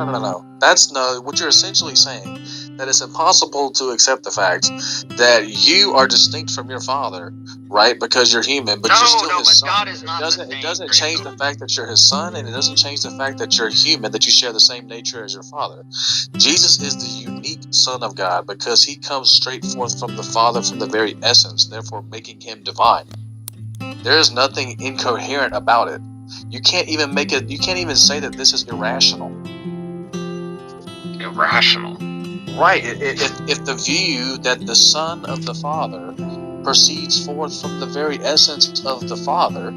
No. That's what you're essentially saying, that it's impossible to accept the fact that you are distinct from your father, right? Because you're human, but you're still his son. God is not the same. It doesn't change the fact that you're his son, and it doesn't change the fact that you're human, that you share the same nature as your father. Jesus is the unique Son of God because he comes straight forth from the Father, from the very essence, therefore making him divine. There is nothing incoherent about it. You can't even make it. You can't even say that this is irrational. Irrational. Right. If the view that the Son of the Father proceeds forth from the very essence of the Father,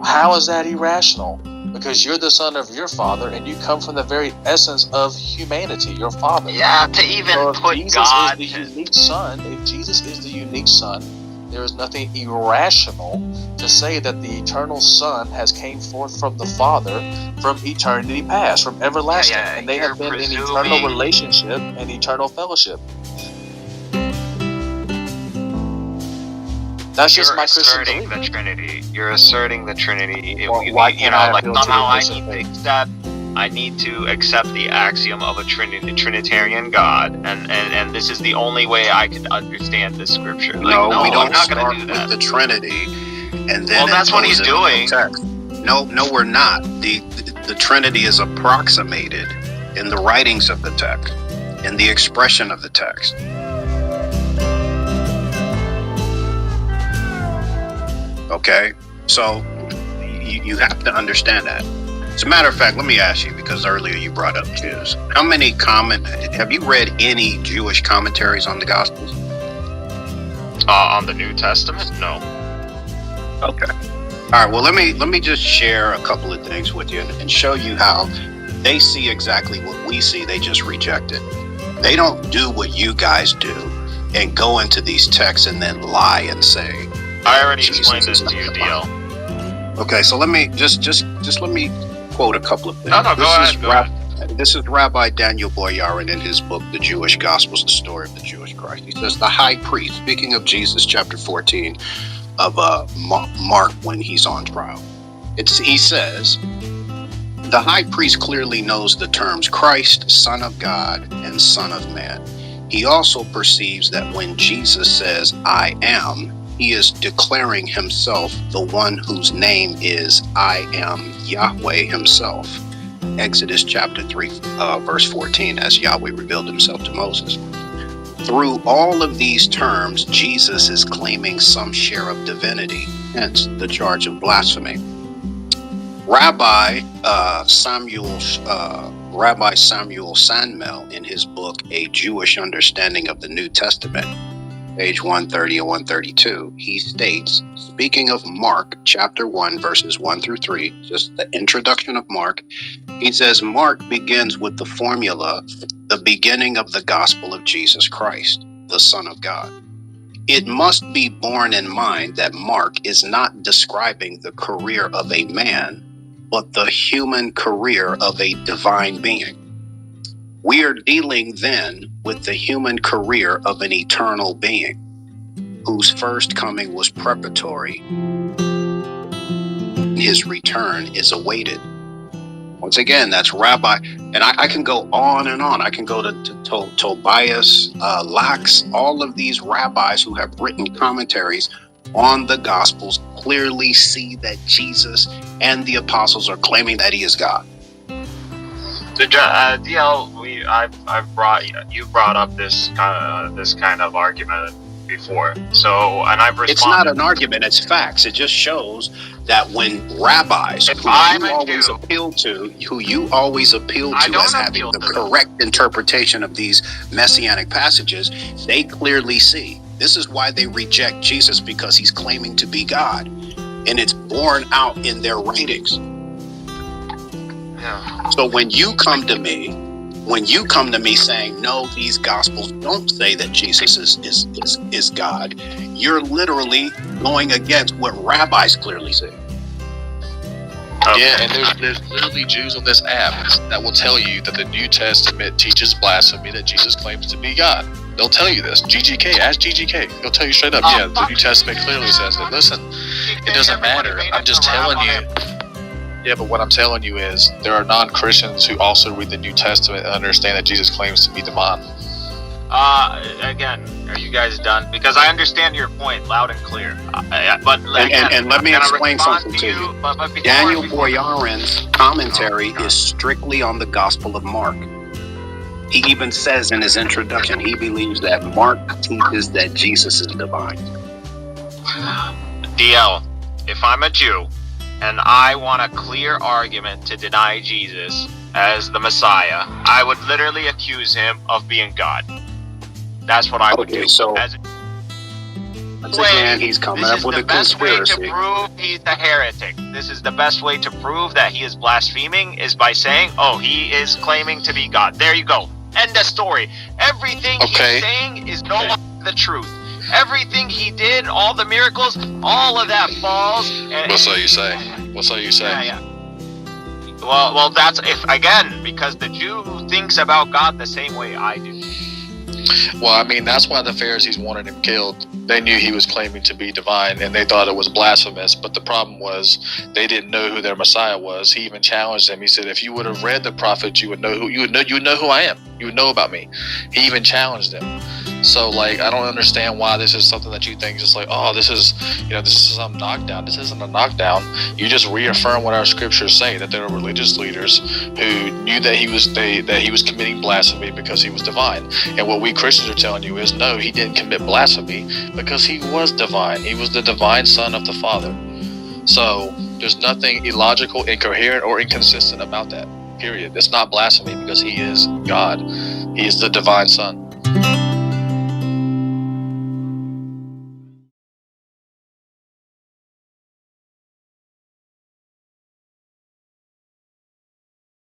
how is that irrational? Because you're the son of your father, and you come from the very essence of humanity, your father. Yeah, to even put Jesus God is the unique son. If Jesus is the unique son, there is nothing irrational to say that the eternal Son has came forth from the Father from eternity past, from everlasting, and they have been in eternal relationship and eternal fellowship. That's just my Christian belief. The Trinity. You're asserting the Trinity. Why can't I appeal to somehow the I need to accept the axiom of a Trinitarian God, and this is the only way I can understand this scripture. No, we don't I'm not start going to do that. with the Trinity, and then that's what he's doing. No, we're not. The Trinity is approximated in the writings of the text, in the expression of the text. Okay, so you have to understand that. As a matter of fact, let me ask you, because earlier you brought up Jews. Have you read any Jewish commentaries on the Gospels? On the New Testament? No. Okay. All right, well, let me just share a couple of things with you and show you how they see exactly what we see. They just reject it. They don't do what you guys do and go into these texts and then lie and say, I already explained this to you, DL. Okay, so let me just let me quote a couple of things. No, go ahead. This is Rabbi Daniel Boyarin in his book, The Jewish Gospels, the Story of the Jewish Christ. He says, the high priest, speaking of Jesus, chapter 14 of Mark when he's on trial. He says, the high priest clearly knows the terms Christ, Son of God, and Son of Man. He also perceives that when Jesus says, I am, he is declaring himself the one whose name is I am Yahweh himself. Exodus chapter 3, verse 14, as Yahweh revealed himself to Moses. Through all of these terms, Jesus is claiming some share of divinity, hence the charge of blasphemy. Rabbi Samuel Sandmel, in his book, A Jewish Understanding of the New Testament, page 130 and 132, he states, speaking of Mark, chapter 1, verses 1 through 3, just the introduction of Mark, he says, Mark begins with the formula, the beginning of the gospel of Jesus Christ, the Son of God. It must be borne in mind that Mark is not describing the career of a man, but the human career of a divine being. We are dealing then with the human career of an eternal being whose first coming was preparatory. His return is awaited. Once again, that's Rabbi, and I can go on and on. I can go to Tobias, Lax, all of these rabbis who have written commentaries on the Gospels clearly see that Jesus and the apostles are claiming that he is God. So, DL, you brought up this kind of argument before. So, and I've responded. It's not an argument; it's facts. It just shows that when rabbis who you always appeal to as having the correct interpretation of these messianic passages, they clearly see. This is why they reject Jesus, because he's claiming to be God, and it's borne out in their writings. Yeah. So when you come to me saying, no, these gospels don't say that Jesus is God, you're literally going against what rabbis clearly say. Yeah, and there's literally Jews on this app that will tell you that the New Testament teaches blasphemy, that Jesus claims to be God. They'll tell you this. GGK, ask GGK. He'll tell you straight up, the New Testament clearly says it. Listen, it doesn't matter. I'm just telling you. Yeah, but what I'm telling you is there are non-Christians who also read the New Testament and understand that Jesus claims to be divine. Again, are you guys done? Because I understand your point loud and clear. But and let me explain something to you. But Daniel Boyarin's commentary is strictly on the Gospel of Mark. He even says in his introduction, he believes that Mark teaches that Jesus is divine. DL, if I'm a Jew and I want a clear argument to deny Jesus as the Messiah, I would literally accuse him of being God. That's what I would do. So again, he's coming up with a conspiracy. This is the best way to prove he's a heretic. This is the best way to prove that he is blaspheming is by saying, oh, he is claiming to be God. There you go. End of story. Everything he's saying is no longer the truth. Everything he did, all the miracles, all of that falls. What's that you say? What's that you say? Yeah. Well, that's again because the Jew thinks about God the same way I do. Well, I mean, that's why the Pharisees wanted him killed. They knew he was claiming to be divine, and they thought it was blasphemous. But the problem was they didn't know who their Messiah was. He even challenged them. He said, "If you would have read the prophets, you would know who I am. You would know about me." He even challenged them. So, like, I don't understand why this is something that you think just like, oh, this is some knockdown. This isn't a knockdown. You just reaffirm what our scriptures say, that there were religious leaders who knew that he was committing blasphemy because he was divine. And what we Christians are telling you is, no, he didn't commit blasphemy because he was divine. He was the divine Son of the Father. So there's nothing illogical, incoherent, or inconsistent about that. Period. It's not blasphemy because he is God. He is the divine Son.